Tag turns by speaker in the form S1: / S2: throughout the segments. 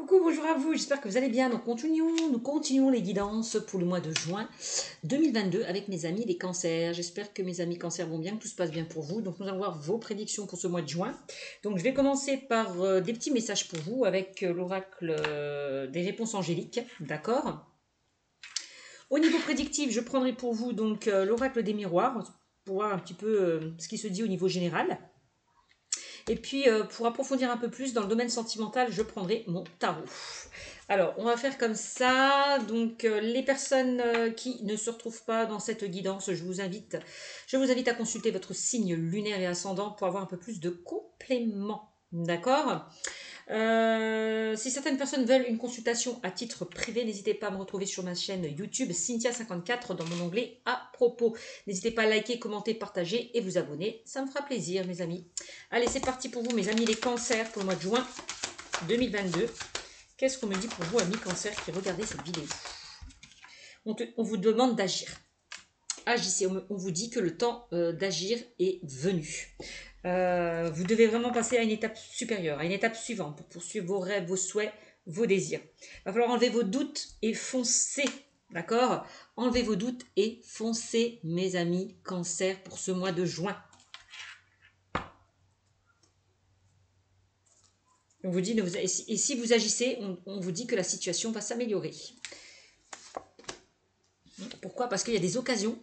S1: Coucou, bonjour à vous, j'espère que vous allez bien. Donc nous continuons les guidances pour le mois de juin 2022 avec mes amis les cancers. J'espère que mes amis cancers vont bien, que tout se passe bien pour vous. Donc nous allons voir vos prédictions pour ce mois de juin. Donc je vais commencer par des petits messages pour vous avec l'oracle des réponses angéliques, d'accord? Au niveau prédictif, je prendrai pour vous donc l'oracle des miroirs pour voir un petit peu ce qui se dit au niveau général. Et puis, pour approfondir un peu plus dans le domaine sentimental, je prendrai mon tarot. Alors, on va faire comme ça. Donc, les personnes qui ne se retrouvent pas dans cette guidance, je vous invite à consulter votre signe lunaire et ascendant pour avoir un peu plus de compléments. D'accord ? Si certaines personnes veulent une consultation à titre privé, n'hésitez pas à me retrouver sur ma chaîne YouTube Cynthia54 dans mon onglet à propos. N'hésitez pas à liker, commenter, partager et vous abonner. Ça me fera plaisir, mes amis. Allez, c'est parti pour vous, mes amis les cancers, pour le mois de juin 2022. Qu'est-ce qu'on me dit pour vous, amis cancers qui regardez cette vidéo? On vous demande d'agir. Agissez, on vous dit que le temps d'agir est venu. Vous devez vraiment passer à une étape supérieure, à une étape suivante pour poursuivre vos rêves, vos souhaits, vos désirs. Il va falloir enlever vos doutes et foncer, d'accord? Enlevez vos doutes et foncez, mes amis cancer, pour ce mois de juin. On vous dit, et si vous agissez, on vous dit que la situation va s'améliorer. Pourquoi? Parce qu'il y a des occasions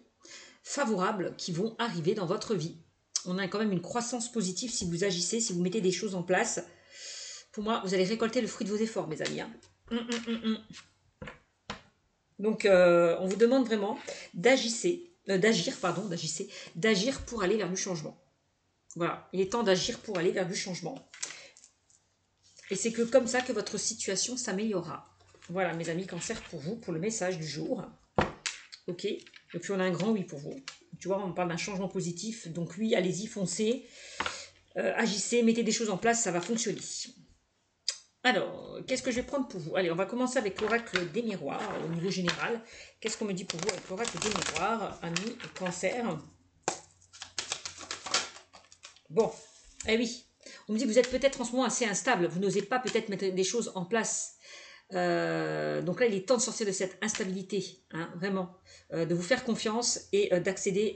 S1: favorables qui vont arriver dans votre vie. On a quand même une croissance positive si vous agissez, si vous mettez des choses en place. Pour moi, vous allez récolter le fruit de vos efforts, mes amis. Donc, on vous demande vraiment d'agir pour aller vers du changement. Voilà, il est temps d'agir pour aller vers du changement. Et c'est que comme ça que votre situation s'améliorera. Voilà, mes amis cancer, pour vous, pour le message du jour. Ok, et puis on a un grand oui pour vous. Tu vois, on parle d'un changement positif. Donc oui, allez-y, foncez, agissez, mettez des choses en place, ça va fonctionner. Alors, qu'est-ce que je vais prendre pour vous? Allez, on va commencer avec l'oracle des miroirs au niveau général. Qu'est-ce qu'on me dit pour vous avec l'oracle des miroirs, amis cancer? Bon, eh oui, on me dit que vous êtes peut-être en ce moment assez instable, vous n'osez pas peut-être mettre des choses en place. Donc là, il est temps de sortir de cette instabilité, hein, vraiment, de vous faire confiance et d'accéder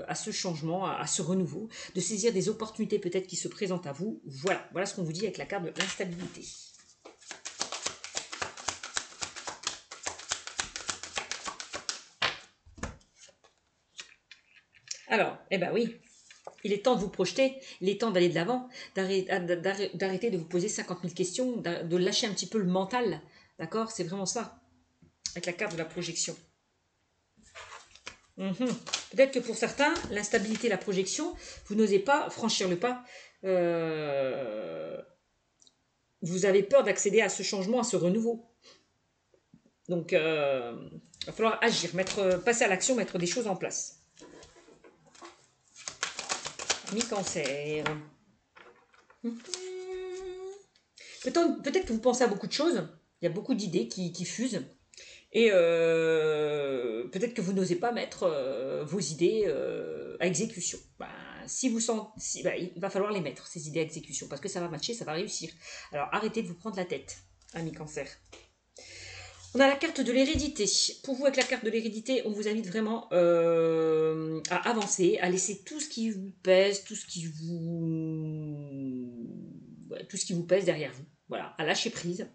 S1: à ce changement, à ce renouveau, de saisir des opportunités peut-être qui se présentent à vous. Voilà, voilà ce qu'on vous dit avec la carte de l'instabilité. Alors, eh ben oui, il est temps de vous projeter, il est temps d'aller de l'avant, d'arrêter de vous poser 50 000 questions, de lâcher un petit peu le mental, d'accord? C'est vraiment ça, avec la carte de la projection. Peut-être que pour certains, l'instabilité, la projection, vous n'osez pas franchir le pas. Vous avez peur d'accéder à ce changement, à ce renouveau. Donc, il va falloir agir, passer à l'action, mettre des choses en place. Mi-cancer. Peut-être que vous pensez à beaucoup de choses. Il y a beaucoup d'idées qui fusent. Et peut-être que vous n'osez pas mettre vos idées à exécution. Il va falloir les mettre, ces idées à exécution, parce que ça va matcher, ça va réussir. Alors arrêtez de vous prendre la tête, amis cancer. On a la carte de l'hérédité. Pour vous, avec la carte de l'hérédité, on vous invite vraiment à avancer, à laisser tout ce qui vous pèse, tout ce qui vous pèse derrière vous. Voilà, à lâcher prise.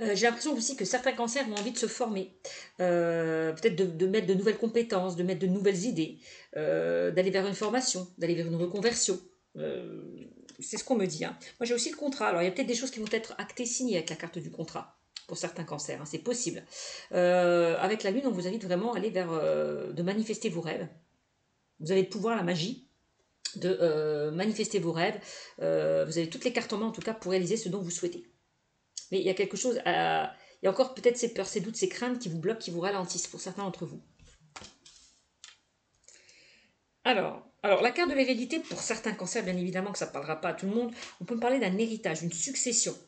S1: J'ai l'impression aussi que certains cancers ont envie de se former, peut-être de mettre de nouvelles compétences, de mettre de nouvelles idées, d'aller vers une formation, d'aller vers une reconversion. C'est ce qu'on me dit. Hein. Moi, j'ai aussi le contrat. Alors, il y a peut-être des choses qui vont être actées, signées avec la carte du contrat, pour certains cancers. Hein, c'est possible. Avec la Lune, on vous invite vraiment à aller vers de manifester vos rêves. Vous avez le pouvoir, la magie, de manifester vos rêves. Vous avez toutes les cartes en main, en tout cas, pour réaliser ce dont vous souhaitez. Mais il y a quelque chose, il y a encore peut-être ces peurs, ces doutes, ces craintes qui vous bloquent, qui vous ralentissent pour certains d'entre vous. Alors, la carte de l'hérédité, pour certains cancers, bien évidemment que ça ne parlera pas à tout le monde, on peut parler d'un héritage, une succession.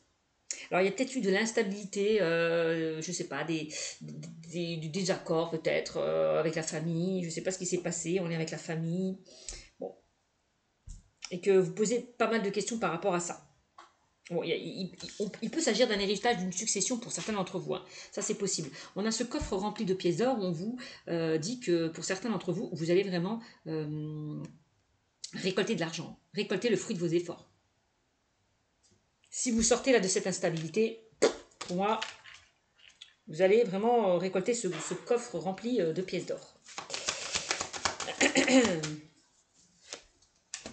S1: Alors, il y a peut-être eu de l'instabilité, je ne sais pas, du désaccord peut-être avec la famille, je ne sais pas ce qui s'est passé, on est avec la famille. Bon. Et que vous posez pas mal de questions par rapport à ça. Bon, il peut s'agir d'un héritage, d'une succession pour certains d'entre vous. Hein. Ça, c'est possible. On a ce coffre rempli de pièces d'or où on vous dit que pour certains d'entre vous, vous allez vraiment récolter de l'argent, récolter le fruit de vos efforts. Si vous sortez là de cette instabilité, pour moi, vous allez vraiment récolter ce coffre rempli de pièces d'or.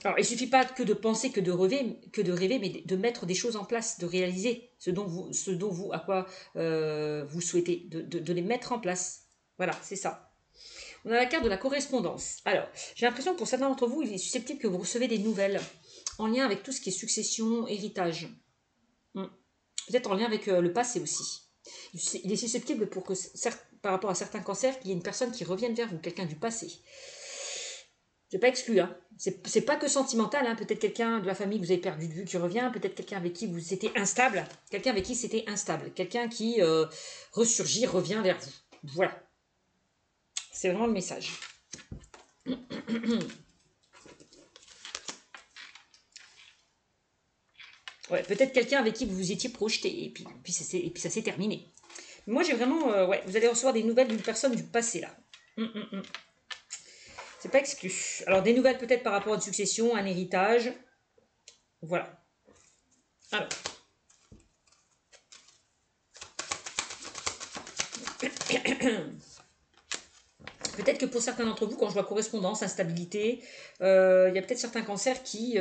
S1: Alors, il ne suffit pas que de penser, que de rêver, mais de mettre des choses en place, de réaliser ce dont vous à quoi vous souhaitez, de les mettre en place. Voilà, c'est ça. On a la carte de la correspondance. Alors, j'ai l'impression que pour certains d'entre vous, il est susceptible que vous recevez des nouvelles en lien avec tout ce qui est succession, héritage. Peut-être en lien avec le passé aussi. Il est susceptible pour que, par rapport à certains cancers, qu'il y ait une personne qui revienne vers vous, quelqu'un du passé. C'est pas exclu, hein. C'est pas que sentimental, hein. Peut-être quelqu'un de la famille que vous avez perdu de vue qui revient, peut-être quelqu'un avec qui vous étiez instable, quelqu'un qui ressurgit, revient vers vous. Voilà. C'est vraiment le message. Ouais, peut-être quelqu'un avec qui vous vous étiez projeté, et puis ça s'est terminé. Moi, j'ai vraiment... ouais, vous allez recevoir des nouvelles d'une personne du passé, là. C'est pas exclu. Alors, des nouvelles peut-être par rapport à une succession, un héritage. Voilà. Alors. Peut-être que pour certains d'entre vous, quand je vois correspondance, instabilité, il y a peut-être certains cancers qui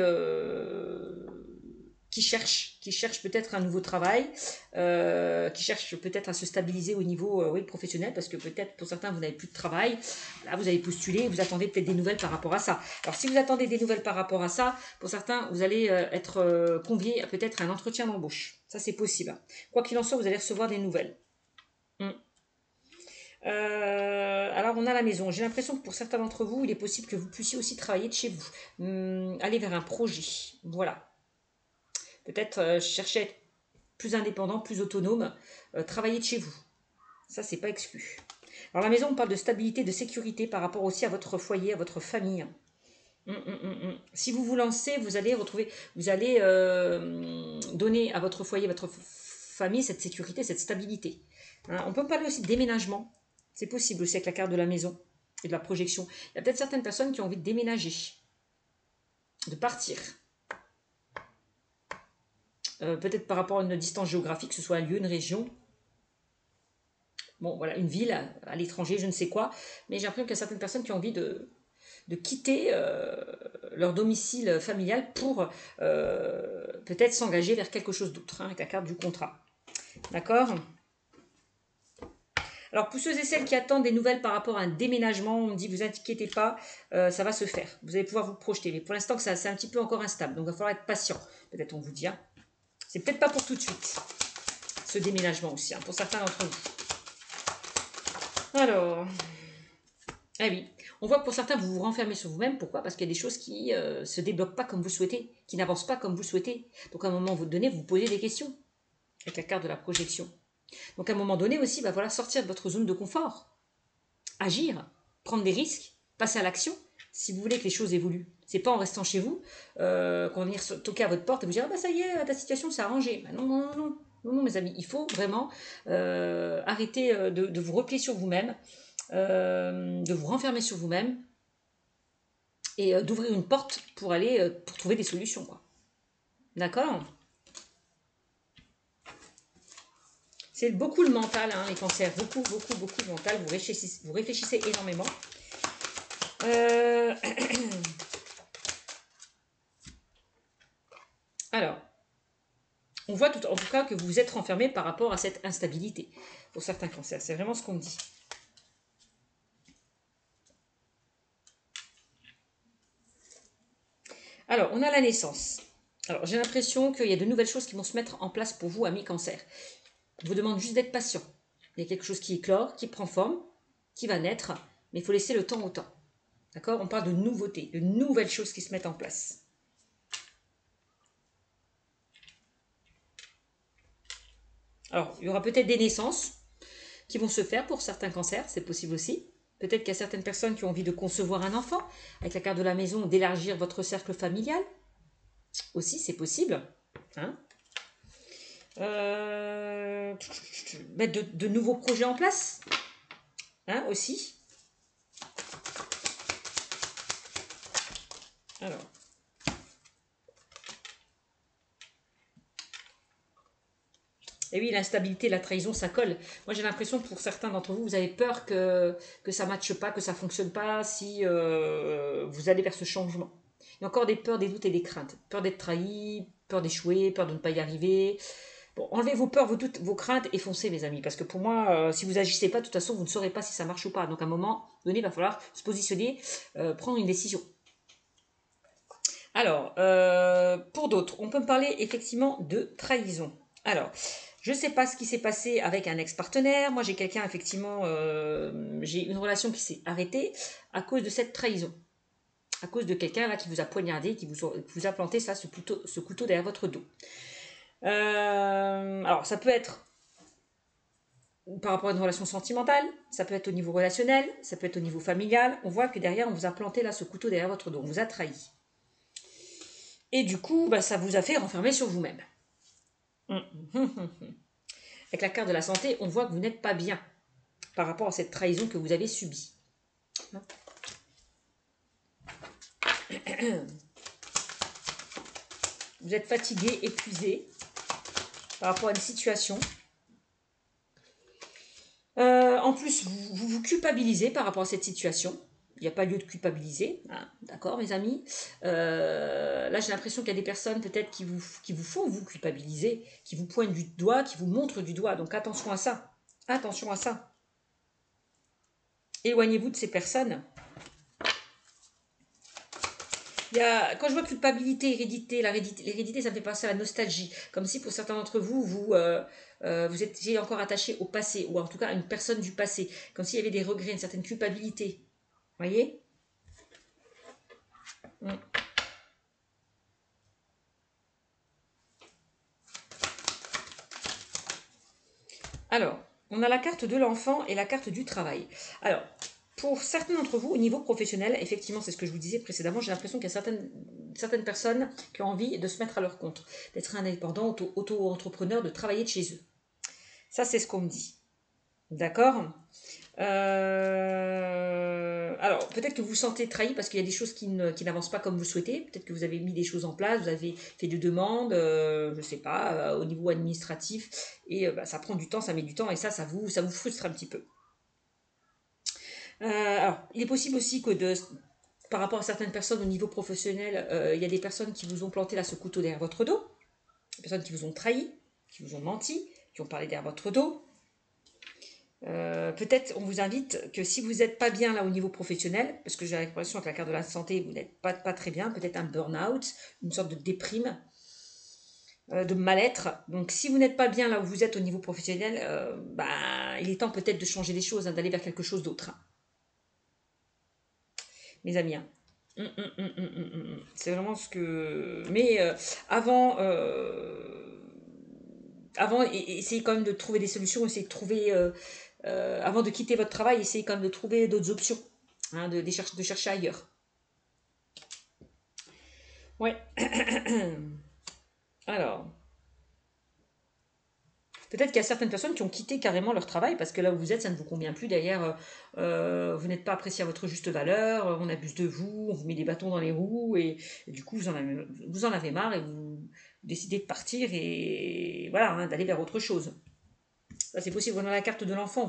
S1: cherchent peut-être un nouveau travail, qui cherchent peut-être à se stabiliser au niveau professionnel, parce que peut-être pour certains, vous n'avez plus de travail. Là, vous avez postulé, vous attendez peut-être des nouvelles par rapport à ça. Alors, si vous attendez des nouvelles par rapport à ça, pour certains, vous allez être conviés à peut-être un entretien d'embauche. Ça, c'est possible. Quoi qu'il en soit, vous allez recevoir des nouvelles. Alors on a la maison. J'ai l'impression que pour certains d'entre vous, il est possible que vous puissiez aussi travailler de chez vous. Aller vers un projet. Voilà. Peut-être chercher à être plus indépendant, plus autonome. Travailler de chez vous. Ça, c'est pas exclu. Alors la maison, on parle de stabilité, de sécurité par rapport aussi à votre foyer, à votre famille. Si vous vous lancez, vous allez donner à votre foyer, votre famille, cette sécurité, cette stabilité. Hein, on peut parler aussi de déménagement. C'est possible aussi avec la carte de la maison et de la projection. Il y a peut-être certaines personnes qui ont envie de déménager, de partir. Peut-être par rapport à une distance géographique, que ce soit un lieu, une région. Bon, voilà, une ville, à l'étranger, je ne sais quoi. Mais j'ai l'impression qu'il y a certaines personnes qui ont envie de quitter leur domicile familial pour peut-être s'engager vers quelque chose d'autre, hein, avec la carte du contrat. D'accord ? Alors, pour ceux et celles qui attendent des nouvelles par rapport à un déménagement, on me dit, vous inquiétez pas, ça va se faire. Vous allez pouvoir vous projeter. Mais pour l'instant, c'est un petit peu encore instable. Donc, il va falloir être patient. Peut-être, on vous dit. Hein. C'est peut-être pas pour tout de suite, ce déménagement aussi, hein, pour certains d'entre vous. Alors, ah oui, on voit que pour certains, vous vous renfermez sur vous-même. Pourquoi ? Parce qu'il y a des choses qui ne se débloquent pas comme vous souhaitez, qui n'avancent pas comme vous souhaitez. Donc, à un moment donné, vous posez des questions avec la carte de la projection. Donc à un moment donné aussi, voilà, sortir de votre zone de confort, agir, prendre des risques, passer à l'action, si vous voulez que les choses évoluent. C'est pas en restant chez vous qu'on va venir toquer à votre porte et vous dire ça y est, ta situation s'est arrangée. Non, mes amis, il faut vraiment arrêter de vous replier sur vous-même, de vous renfermer sur vous-même et d'ouvrir une porte pour aller pour trouver des solutions. D'accord ? C'est beaucoup le mental, hein, les cancers. Beaucoup le mental. Vous réfléchissez énormément. Alors, on voit en tout cas que vous êtes renfermé par rapport à cette instabilité pour certains cancers. C'est vraiment ce qu'on me dit. Alors, on a la naissance. Alors, j'ai l'impression qu'il y a de nouvelles choses qui vont se mettre en place pour vous, amis cancer. Je vous demande juste d'être patient. Il y a quelque chose qui éclore, qui prend forme, qui va naître, mais il faut laisser le temps au temps. D'accord ? On parle de nouveautés, de nouvelles choses qui se mettent en place. Alors, il y aura peut-être des naissances qui vont se faire pour certains cancers, c'est possible aussi. Peut-être qu'il y a certaines personnes qui ont envie de concevoir un enfant, avec la carte de la maison, d'élargir votre cercle familial. Aussi, c'est possible. Hein ? Mettre de nouveaux projets en place, hein, aussi. Alors. Et oui, l'instabilité, la trahison, ça colle. Moi, j'ai l'impression que pour certains d'entre vous, vous avez peur que ça ne matche pas, que ça ne fonctionne pas si vous allez vers ce changement. Il y a encore des peurs, des doutes et des craintes. Peur d'être trahi, peur d'échouer, peur de ne pas y arriver. Bon, enlevez vos peurs, vos doutes, vos craintes et foncez, mes amis. Parce que pour moi, si vous agissez pas, de toute façon, vous ne saurez pas si ça marche ou pas. Donc, à un moment donné, il va falloir se positionner, prendre une décision. Alors, pour d'autres, on peut me parler effectivement de trahison. Alors, je ne sais pas ce qui s'est passé avec un ex-partenaire. Moi, j'ai quelqu'un, effectivement, j'ai une relation qui s'est arrêtée à cause de cette trahison. À cause de quelqu'un là qui vous a poignardé, qui vous a planté ça, ce couteau derrière votre dos. Alors, ça peut être par rapport à une relation sentimentale, ça peut être au niveau relationnel, ça peut être au niveau familial. On voit que derrière, on vous a planté là ce couteau derrière votre dos, on vous a trahi. Et du coup, bah, ça vous a fait renfermer sur vous-même. Avec la carte de la santé, on voit que vous n'êtes pas bien par rapport à cette trahison que vous avez subie. Vous êtes fatigué, épuisé par rapport à une situation. En plus, vous culpabilisez par rapport à cette situation. Il n'y a pas lieu de culpabiliser, hein, d'accord mes amis. Là j'ai l'impression qu'il y a des personnes peut-être qui vous font vous culpabiliser, qui vous pointent du doigt, qui vous montrent du doigt. Donc attention à ça, attention à ça. Éloignez-vous de ces personnes. Quand je vois culpabilité, hérédité, l'hérédité ça me fait penser à la nostalgie. Comme si pour certains d'entre vous, vous étiez encore attaché au passé, ou en tout cas à une personne du passé. Comme s'il y avait des regrets, une certaine culpabilité. Voyez? Alors, on a la carte de l'enfant et la carte du travail. Alors, pour certains d'entre vous, au niveau professionnel, effectivement, c'est ce que je vous disais précédemment, j'ai l'impression qu'il y a certaines personnes qui ont envie de se mettre à leur compte, d'être indépendant, auto-entrepreneur, de travailler de chez eux. Ça, c'est ce qu'on me dit. D'accord. Alors, peut-être que vous vous sentez trahi parce qu'il y a des choses qui n'avancent pas comme vous souhaitez. Peut-être que vous avez mis des choses en place, vous avez fait des demandes, je ne sais pas, au niveau administratif. Et bah, ça prend du temps, ça met du temps. Et ça vous frustre un petit peu. Alors, il est possible aussi que par rapport à certaines personnes au niveau professionnel, il y a des personnes qui vous ont planté là ce couteau derrière votre dos. Des personnes qui vous ont trahi, qui vous ont menti, qui ont parlé derrière votre dos. Peut-être on vous invite que si vous n'êtes pas bien là au niveau professionnel, parce que j'ai l'impression que la carte de la santé, vous n'êtes pas très bien, peut-être un burn-out, une sorte de déprime, de mal-être. Donc si vous n'êtes pas bien là où vous êtes au niveau professionnel, bah, il est temps peut-être de changer les choses, hein, d'aller vers quelque chose d'autre. Hein. Mes amis. Hein. C'est vraiment ce que... Mais avant, essayez quand même de trouver des solutions, essayez de trouver... avant de quitter votre travail, essayez quand même de trouver d'autres options, hein, de chercher ailleurs. Ouais. Alors, peut-être qu'il y a certaines personnes qui ont quitté carrément leur travail parce que là où vous êtes, ça ne vous convient plus. Derrière, vous n'êtes pas apprécié à votre juste valeur, on abuse de vous, on vous met des bâtons dans les roues et du coup, vous en avez marre et vous décidez de partir et voilà, hein, d'aller vers autre chose. Ça, c'est possible. On a la carte de l'enfant.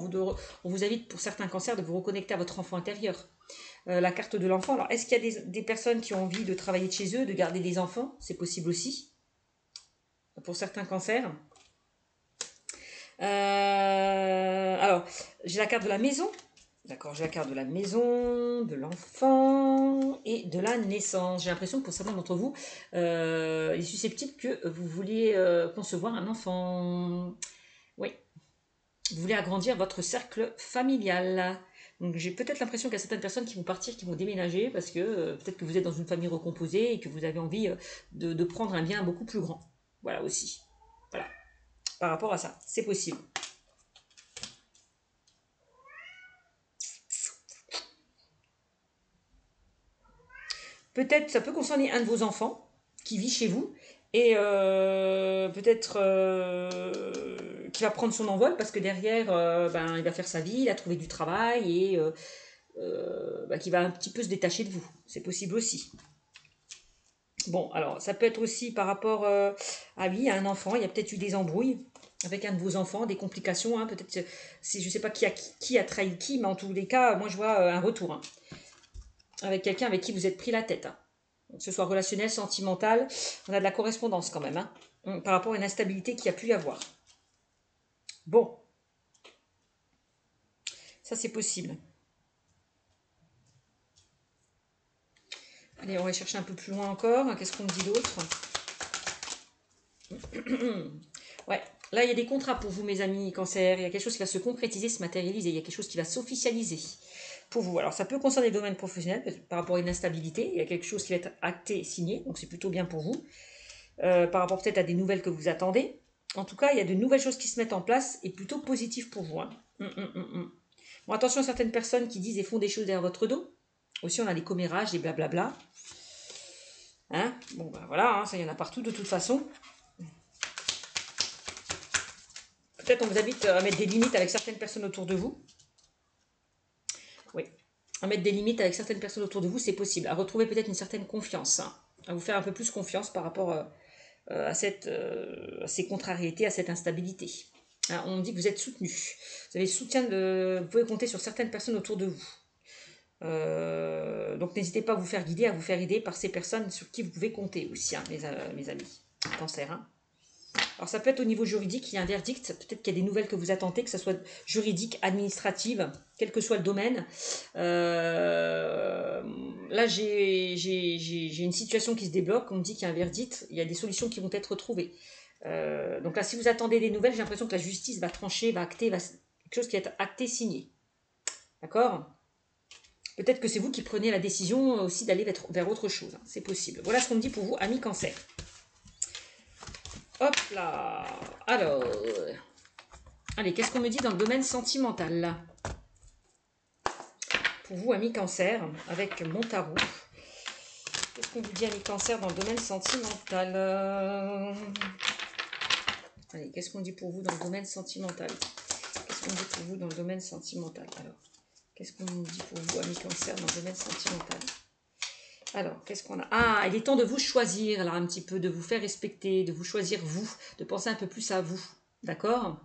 S1: On vous invite, pour certains cancers, de vous reconnecter à votre enfant intérieur. La carte de l'enfant. Alors, est-ce qu'il y a des personnes qui ont envie de travailler de chez eux, de garder des enfants? C'est possible aussi. Pour certains cancers. Alors, j'ai la carte de la maison. D'accord, j'ai la carte de la maison, de l'enfant et de la naissance. J'ai l'impression que pour certains d'entre vous, il est susceptible que vous vouliez concevoir un enfant. Oui, vous voulez agrandir votre cercle familial. Donc j'ai peut-être l'impression qu'il y a certaines personnes qui vont partir, qui vont déménager, parce que peut-être que vous êtes dans une famille recomposée et que vous avez envie de prendre un bien beaucoup plus grand. Voilà aussi. Voilà. Par rapport à ça, c'est possible. Peut-être ça peut concerner un de vos enfants qui vit chez vous et peut-être qu'il va prendre son envol parce que derrière, ben, il va faire sa vie, il a trouvé du travail et ben, qu'il va un petit peu se détacher de vous. C'est possible aussi. Bon, alors, ça peut être aussi par rapport à oui, à un enfant. Il y a peut-être eu des embrouilles avec un de vos enfants, des complications. Hein, peut-être, si, je ne sais pas qui a trahi qui, mais en tous les cas, moi, je vois un retour. Hein, avec quelqu'un avec qui vous êtes pris la tête. Hein. Que ce soit relationnel, sentimental, on a de la correspondance quand même. Hein, par rapport à une instabilité qu'il y a pu y avoir. Bon, ça c'est possible. Allez, on va chercher un peu plus loin encore. Qu'est-ce qu'on me dit d'autre? Ouais, là il y a des contrats pour vous, mes amis cancer. Il y a quelque chose qui va se concrétiser, se matérialiser. Il y a quelque chose qui va s'officialiser pour vous. Alors ça peut concerner le domaine professionnel par rapport à une instabilité. Il y a quelque chose qui va être acté, signé, donc c'est plutôt bien pour vous. Par rapport peut-être à des nouvelles que vous attendez. En tout cas, il y a de nouvelles choses qui se mettent en place et plutôt positives pour vous. Hein. Bon, attention à certaines personnes qui disent et font des choses derrière votre dos. Aussi, on a les commérages, les blablabla. Hein, bon, ben voilà, hein, ça y en a partout de toute façon. Peut-être on vous invite à mettre des limites avec certaines personnes autour de vous. Oui, à mettre des limites avec certaines personnes autour de vous, c'est possible. À retrouver peut-être une certaine confiance. Hein, à vous faire un peu plus confiance par rapport à ces contrariétés, à cette instabilité. Hein, on dit que vous êtes soutenu. Vous avez le soutien vous pouvez compter sur certaines personnes autour de vous. Donc n'hésitez pas à vous faire guider, à vous faire aider par ces personnes sur qui vous pouvez compter aussi, hein, mes amis. Cancer. Hein. Alors ça peut être au niveau juridique, il y a un verdict, peut-être qu'il y a des nouvelles que vous attendez, que ce soit juridique, administrative, quel que soit le domaine. Là j'ai une situation qui se débloque, on me dit qu'il y a un verdict, il y a des solutions qui vont être trouvées. Donc là si vous attendez des nouvelles, j'ai l'impression que la justice va trancher, va acter, quelque chose qui va être acté, signé. D'accord ? Peut-être que c'est vous qui prenez la décision aussi d'aller vers autre chose. Hein. C'est possible. Voilà ce qu'on me dit pour vous, amis cancer. Hop là. Alors. Allez, qu'est-ce qu'on me dit dans le domaine sentimental là? Pour vous, amis cancer, avec mon tarot. Qu'est-ce qu'on vous dit, amis cancer, dans le domaine sentimental? Allez, qu'est-ce qu'on dit pour vous dans le domaine sentimental? Qu'est-ce qu'on dit pour vous dans le domaine sentimental? Alors, qu'est-ce qu'on dit pour vous, amis cancer, dans le domaine sentimental? Alors, qu'est-ce qu'on a? Ah, il est temps de vous choisir, là, un petit peu, de vous faire respecter, de vous choisir vous, de penser un peu plus à vous. D'accord?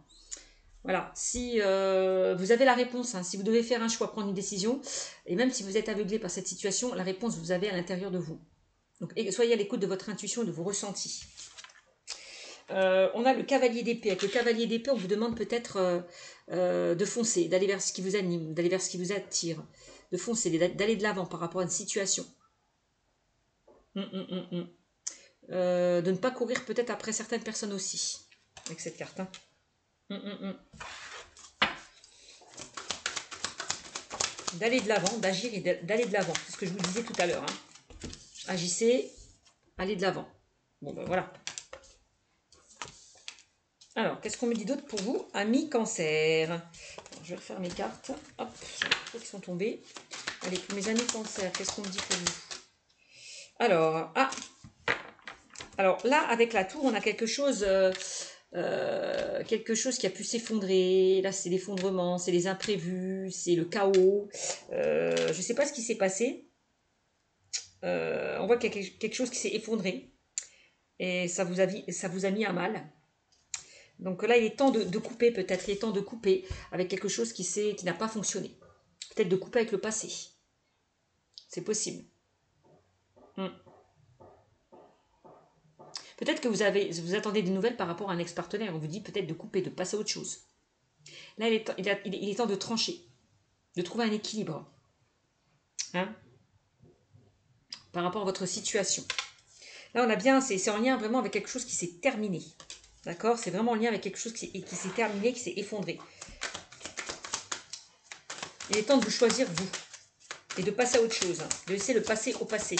S1: Voilà, si vous avez la réponse, hein, si vous devez faire un choix, prendre une décision, et même si vous êtes aveuglé par cette situation, la réponse vous avez à l'intérieur de vous. Donc soyez à l'écoute de votre intuition et de vos ressentis. On a le cavalier d'épée. Avec le cavalier d'épée, on vous demande peut-être de foncer, d'aller vers ce qui vous anime, d'aller vers ce qui vous attire, de foncer, d'aller de l'avant par rapport à une situation. De ne pas courir peut-être après certaines personnes aussi, avec cette carte. Hein. D'aller de l'avant, d'agir et d'aller de l'avant. C'est ce que je vous disais tout à l'heure. Hein. Agissez, allez de l'avant. Bon ben voilà. Alors, qu'est-ce qu'on me dit d'autre pour vous, amis cancer? Alors, je vais refaire mes cartes. Hop, j'ai les qui sont tombées. Allez, pour mes amis cancer, qu'est-ce qu'on me dit pour vous? Alors, alors là, avec la tour, on a quelque chose qui a pu s'effondrer. Là, c'est l'effondrement, c'est les imprévus, c'est le chaos. Je ne sais pas ce qui s'est passé. On voit qu'il y a quelque chose qui s'est effondré. Et ça vous a mis à mal. Donc là, il est temps de couper peut-être. Il est temps de couper avec quelque chose qui n'a pas fonctionné. Peut-être de couper avec le passé. C'est possible. Peut-être que vous attendez des nouvelles par rapport à un ex-partenaire. On vous dit peut-être de couper, de passer à autre chose. Là, il est temps de trancher, de trouver un équilibre. Hein, par rapport à votre situation. Là, on a bien, c'est en lien vraiment avec quelque chose qui s'est terminé. D'accord? C'est vraiment en lien avec quelque chose qui s'est terminé, qui s'est effondré. Il est temps de vous choisir, vous. Et de passer à autre chose. Hein, de laisser le passé au passé.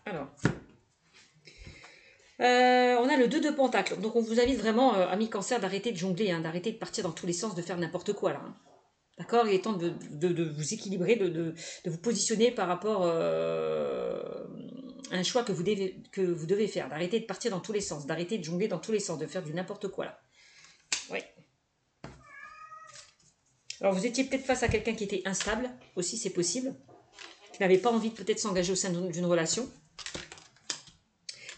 S1: Alors. On a le 2 de pentacle. Donc, on vous invite vraiment, amis cancer, d'arrêter de jongler, hein, d'arrêter de partir dans tous les sens, de faire n'importe quoi, là. Hein. D'accord? Il est temps de vous équilibrer, de vous positionner par rapport un choix que vous devez faire, d'arrêter de partir dans tous les sens, d'arrêter de jongler dans tous les sens, de faire du n'importe quoi là. Oui. Alors vous étiez peut-être face à quelqu'un qui était instable, aussi c'est possible, qui n'avait pas envie de peut-être s'engager au sein d'une relation.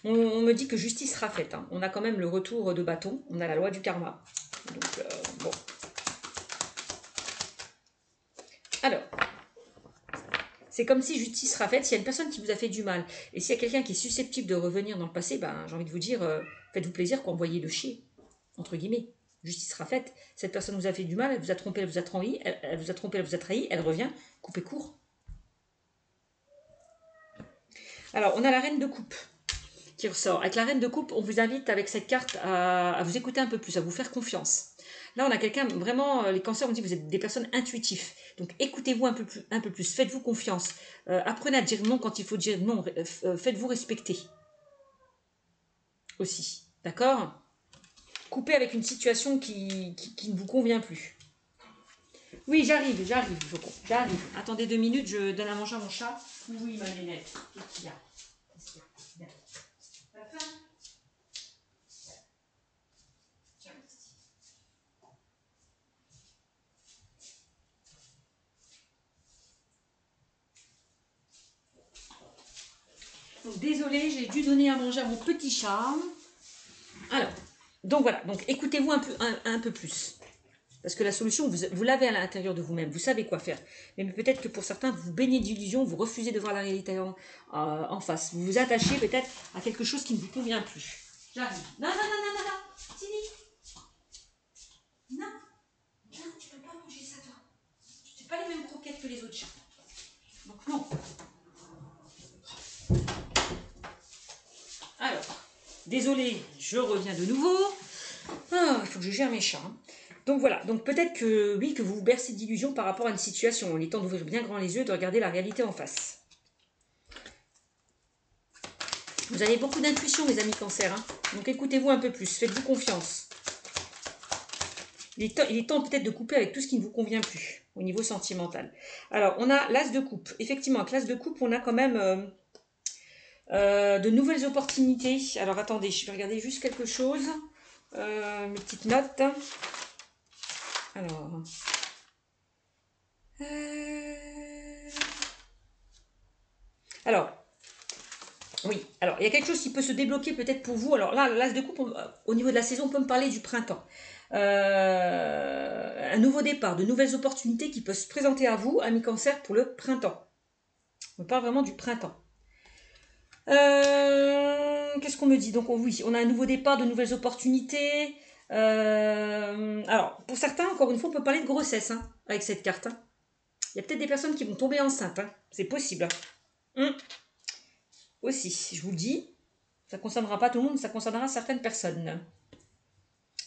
S1: On me dit que justice sera faite, hein. On a quand même le retour de bâton, on a la loi du karma. Donc bon. Alors, c'est comme si justice sera faite. S'il y a une personne qui vous a fait du mal, et s'il y a quelqu'un qui est susceptible de revenir dans le passé, ben, j'ai envie de vous dire, faites-vous plaisir, quoi, envoyez-le chier, entre guillemets. Justice sera faite. Cette personne vous a fait du mal, elle vous a trompé, elle vous a trahi, elle vous a trompé, elle vous a trahi, elle revient, coupez court. Alors, on a la reine de coupe qui ressort. Avec la reine de coupe, on vous invite avec cette carte à vous écouter un peu plus, à vous faire confiance. Là, on a quelqu'un, vraiment, les cancers, on dit que vous êtes des personnes intuitives. Donc, écoutez-vous un peu plus, faites-vous confiance. Apprenez à dire non quand il faut dire non. Faites-vous respecter. Aussi. D'accord? Coupez avec une situation qui ne vous convient plus. Oui, j'arrive, j'arrive. Attendez 2 minutes, je donne à manger à mon chat. Oui, ma nénette. Qu'est-ce qu'il y a? Donc, désolée, j'ai dû donner à manger à mon petit chat. Alors, donc voilà, donc écoutez-vous un peu plus. Parce que la solution, vous l'avez à l'intérieur de vous-même, vous savez quoi faire. Mais peut-être que pour certains, vous baignez d'illusions, vous refusez de voir la réalité en face. Vous vous attachez peut-être à quelque chose qui ne vous convient plus. J'arrive. Non, non, non, non, non, non. Tini. Non. Non, tu peux pas manger ça, toi. Tu n'as pas les mêmes croquettes que les autres chats. Donc non. Alors, désolée, je reviens de nouveau. Ah, il faut que je gère mes chats. Donc voilà, donc peut-être que oui, que vous vous bercez d'illusions par rapport à une situation. Il est temps d'ouvrir bien grand les yeux et de regarder la réalité en face. Vous avez beaucoup d'intuition, mes amis cancer. Hein. Donc écoutez-vous un peu plus, faites-vous confiance. Il est temps peut-être de couper avec tout ce qui ne vous convient plus au niveau sentimental. Alors, on a l'as de coupe. Effectivement, avec l'as de coupe, on a quand même de nouvelles opportunités. Alors attendez, je vais regarder juste quelque chose. Mes petites notes. Alors. Oui, alors il y a quelque chose qui peut se débloquer peut-être pour vous. Alors là, l'as de coupe, au niveau de la saison, on peut me parler du printemps. Un nouveau départ, de nouvelles opportunités qui peuvent se présenter à vous, amis cancer, pour le printemps. On parle vraiment du printemps. Qu'est-ce qu'on me dit? Donc oui, on a un nouveau départ, de nouvelles opportunités. Alors, pour certains, encore une fois, on peut parler de grossesse hein, avec cette carte. Hein. Il y a peut-être des personnes qui vont tomber enceintes. Hein. C'est possible. Hein. Aussi, je vous le dis, ça ne concernera pas tout le monde, ça concernera certaines personnes.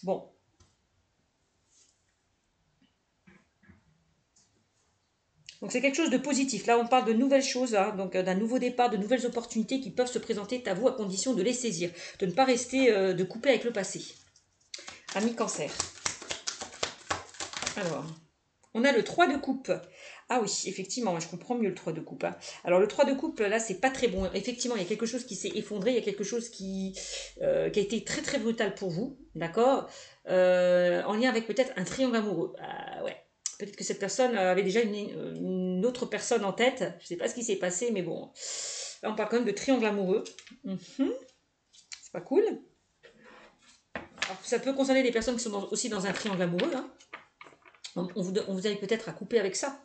S1: Bon. Donc c'est quelque chose de positif. Là, on parle de nouvelles choses, hein, donc d'un nouveau départ, de nouvelles opportunités qui peuvent se présenter à vous à condition de les saisir, de ne pas rester, de couper avec le passé. Ami cancer. Alors, on a le 3 de coupe. Ah oui, effectivement, je comprends mieux le 3 de coupe. Hein. Alors le 3 de coupe, là, c'est pas très bon. Effectivement, il y a quelque chose qui s'est effondré, il y a quelque chose qui a été très très brutal pour vous, d'accord en lien avec peut-être un triangle amoureux. Ouais. Peut-être que cette personne avait déjà une autre personne en tête. Je ne sais pas ce qui s'est passé, mais bon. Là, on parle quand même de triangle amoureux. C'est pas cool. Alors, ça peut concerner des personnes qui sont aussi dans un triangle amoureux. Hein. On vous aide peut-être à couper avec ça.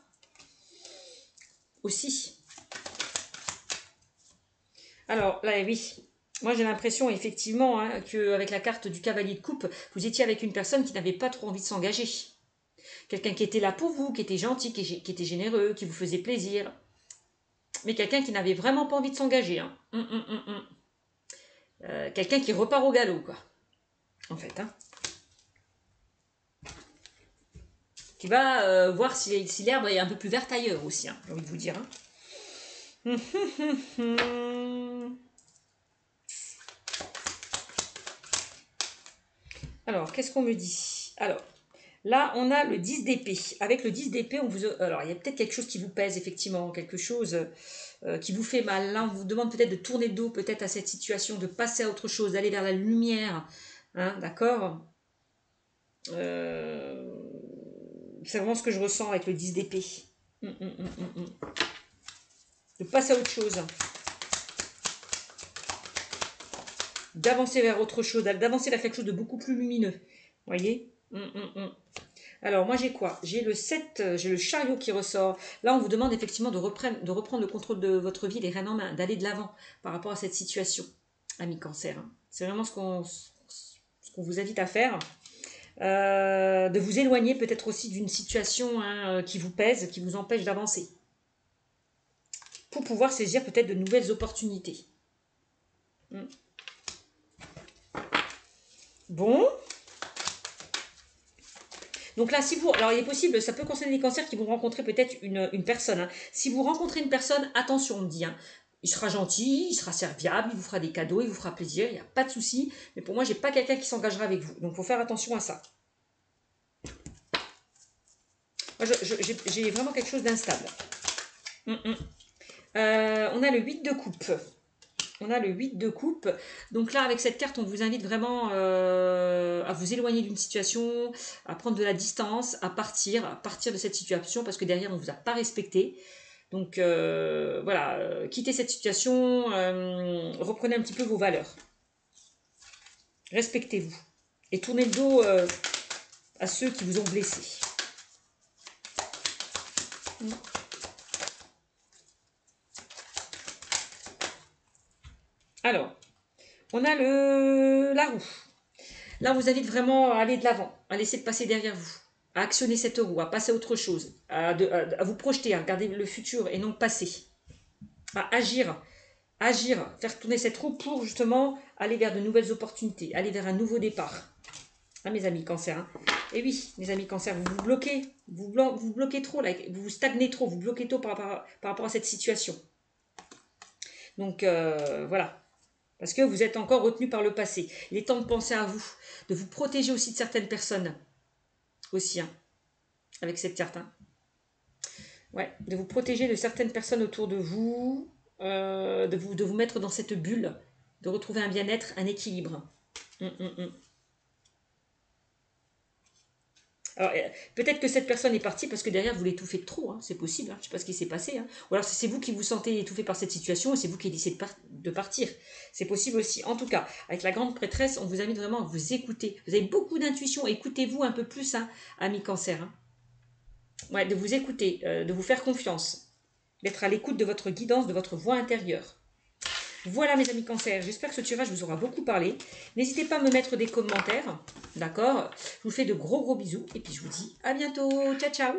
S1: Aussi. Alors, là, oui. Moi, j'ai l'impression, effectivement, hein, qu'avec la carte du cavalier de coupe, vous étiez avec une personne qui n'avait pas trop envie de s'engager. Quelqu'un qui était là pour vous, qui était gentil, qui était généreux, qui vous faisait plaisir. Mais quelqu'un qui n'avait vraiment pas envie de s'engager. Hein. Quelqu'un qui repart au galop, quoi. En fait. Hein. Qui va voir si l'herbe est un peu plus verte ailleurs aussi, hein, j'ai envie de vous dire. Hein. Alors, qu'est-ce qu'on me dit? Alors, là, on a le 10 d'épée. Avec le 10 d'épée, on vous... Alors, il y a peut-être quelque chose qui vous pèse, effectivement. Quelque chose qui vous fait mal. Là, on vous demande peut-être de tourner le dos peut-être à cette situation, de passer à autre chose, d'aller vers la lumière. Hein, d'accord. C'est vraiment ce que je ressens avec le 10 d'épée. De passer à autre chose. D'avancer vers autre chose, d'avancer vers quelque chose de beaucoup plus lumineux. Vous voyez. Alors, moi, j'ai quoi? J'ai le 7, j'ai le chariot qui ressort. Là, on vous demande effectivement de reprendre le contrôle de votre vie, les rênes en main, d'aller de l'avant par rapport à cette situation, ami Cancer. Hein. C'est vraiment ce qu'on vous invite à faire. De vous éloigner peut-être aussi d'une situation qui vous pèse, qui vous empêche d'avancer. Pour pouvoir saisir peut-être de nouvelles opportunités. Bon. Donc là, si vous... Alors, il est possible, ça peut concerner les cancers qui vont rencontrer peut-être une personne. Hein. Si vous rencontrez une personne, attention, on me dit. Hein, il sera gentil, il sera serviable, il vous fera des cadeaux, il vous fera plaisir, il n'y a pas de souci. Mais pour moi, je n'ai pas quelqu'un qui s'engagera avec vous. Donc, il faut faire attention à ça. Moi, j'ai vraiment quelque chose d'instable. On a le 8 de coupe. On a le 8 de coupe. Donc là, avec cette carte, on vous invite vraiment à vous éloigner d'une situation, à prendre de la distance, à partir de cette situation parce que derrière, on ne vous a pas respecté. Donc voilà, quittez cette situation, reprenez un petit peu vos valeurs. Respectez-vous. Et tournez le dos à ceux qui vous ont blessé. Alors, on a la roue. Là, on vous invite vraiment à aller de l'avant, à laisser passer derrière vous, à actionner cette roue, à passer à autre chose, à vous projeter, à regarder le futur et non le passé, à agir, faire tourner cette roue pour justement aller vers de nouvelles opportunités, aller vers un nouveau départ. Hein, mes amis Cancer. Hein. Et oui, mes amis Cancer, vous vous bloquez, vous bloquez trop, là, vous stagnez trop, vous bloquez trop par rapport à cette situation. Donc voilà. Parce que vous êtes encore retenu par le passé. Il est temps de penser à vous, de vous protéger aussi de certaines personnes. Aussi, hein, avec cette carte. Hein. Ouais, de vous protéger de certaines personnes autour de vous, de vous mettre dans cette bulle, de retrouver un bien-être, un équilibre. Alors, peut-être que cette personne est partie parce que derrière, vous l'étouffez de trop. Hein, c'est possible. Hein, je ne sais pas ce qui s'est passé. Hein. Ou alors, c'est vous qui vous sentez étouffé par cette situation et c'est vous qui décidez de partir. C'est possible aussi. En tout cas, avec la grande prêtresse, on vous invite vraiment à vous écouter. Vous avez beaucoup d'intuition. Écoutez-vous un peu plus, hein, amis Cancer. Hein. Ouais, de vous écouter, de vous faire confiance. D'être à l'écoute de votre guidance, de votre voix intérieure. Voilà mes amis Cancer, j'espère que ce tirage vous aura beaucoup parlé. N'hésitez pas à me mettre des commentaires, d'accord? Je vous fais de gros bisous et puis je vous dis à bientôt. Ciao, ciao!